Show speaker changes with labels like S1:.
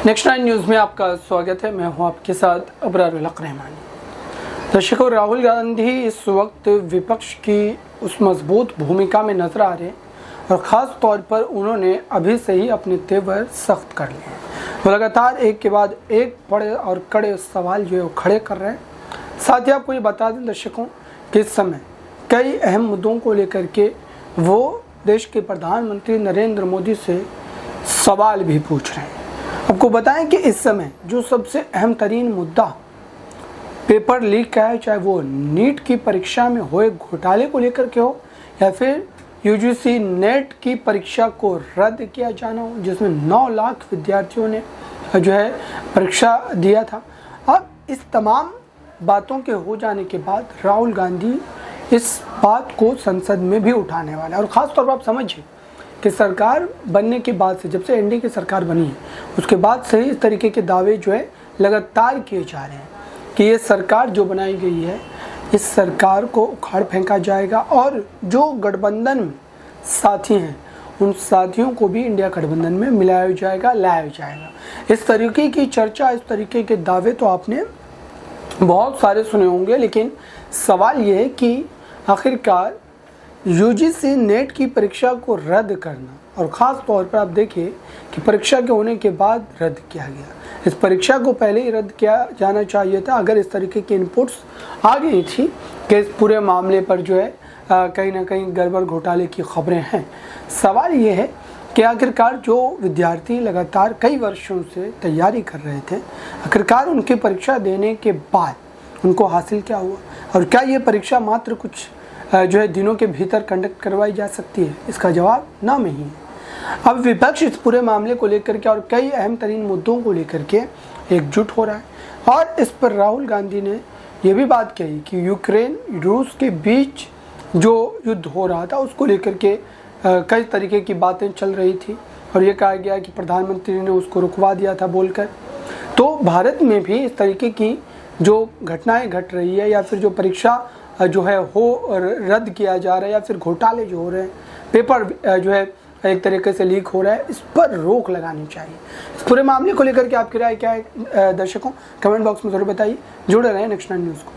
S1: Next 9 news में आपका स्वागत है। मैं हूं आपके साथ अबरार रहमानी। दर्शकों, राहुल गांधी इस वक्त विपक्ष की उस मजबूत भूमिका में नजर आ रहे हैं और ख़ास तौर पर उन्होंने अभी से ही अपने तेवर सख्त कर लिए हैं। वो लगातार एक के बाद एक बड़े और कड़े सवाल जो है वो खड़े कर रहे हैं। साथ ही आपको ये बता दें दर्शकों कि इस समय कई अहम मुद्दों को लेकर के वो देश के प्रधानमंत्री नरेंद्र मोदी से सवाल भी पूछ रहे हैं। आपको बताएं कि इस समय जो सबसे अहम तरीन मुद्दा पेपर लीक का है, चाहे वो नीट की परीक्षा में हुए घोटाले को लेकर के हो या फिर यूजीसी नेट की परीक्षा को रद्द किया जाना हो, जिसमें 9 लाख विद्यार्थियों ने जो है परीक्षा दिया था। अब इस तमाम बातों के हो जाने के बाद राहुल गांधी इस बात को संसद में भी उठाने वाले हैं। और ख़ास तौर पर आप समझिए कि सरकार बनने के बाद से, जब से एनडीए की सरकार बनी है, उसके बाद से इस तरीके के दावे जो है लगातार किए जा रहे हैं कि ये सरकार जो बनाई गई है, इस सरकार को उखाड़ फेंका जाएगा और जो गठबंधन में साथी हैं उन साथियों को भी इंडिया गठबंधन में मिलाया जाएगा, लाया जाएगा। इस तरीके की चर्चा, इस तरीके के दावे तो आपने बहुत सारे सुने होंगे, लेकिन सवाल ये है कि आखिरकार यूजीसी नेट की परीक्षा को रद्द करना, और ख़ास तौर पर आप देखिए कि परीक्षा के होने के बाद रद्द किया गया। इस परीक्षा को पहले ही रद्द किया जाना चाहिए था अगर इस तरीके की इनपुट्स आ गई थी कि इस पूरे मामले पर जो है कहीं ना कहीं गड़बड़ घोटाले की खबरें हैं। सवाल ये है कि आखिरकार जो विद्यार्थी लगातार कई वर्षों से तैयारी कर रहे थे, आखिरकार उनकी परीक्षा देने के बाद उनको हासिल क्या हुआ, और क्या ये परीक्षा मात्र कुछ जो है दिनों के भीतर कंडक्ट करवाई जा सकती है? इसका जवाब ना में ही है। अब विपक्ष इस पूरे मामले को लेकर के और कई अहम तरीन मुद्दों को लेकर के एकजुट हो रहा है और इस पर राहुल गांधी ने यह भी बात कही कि यूक्रेन रूस के बीच जो युद्ध हो रहा था उसको लेकर के कई तरीके की बातें चल रही थी और ये कहा गया कि प्रधानमंत्री ने उसको रुकवा दिया था बोलकर। तो भारत में भी इस तरीके की जो घटनाएं घट रही है या फिर जो परीक्षा जो है हो रद्द किया जा रहा है या फिर घोटाले जो हो रहे हैं, पेपर जो है एक तरीके से लीक हो रहा है, इस पर रोक लगानी चाहिए। इस पूरे मामले को लेकर के आपकी राय क्या है दर्शकों? कमेंट बॉक्स में जरूर बताइए। जुड़े रहें नेक्स्ट 9 न्यूज़ को।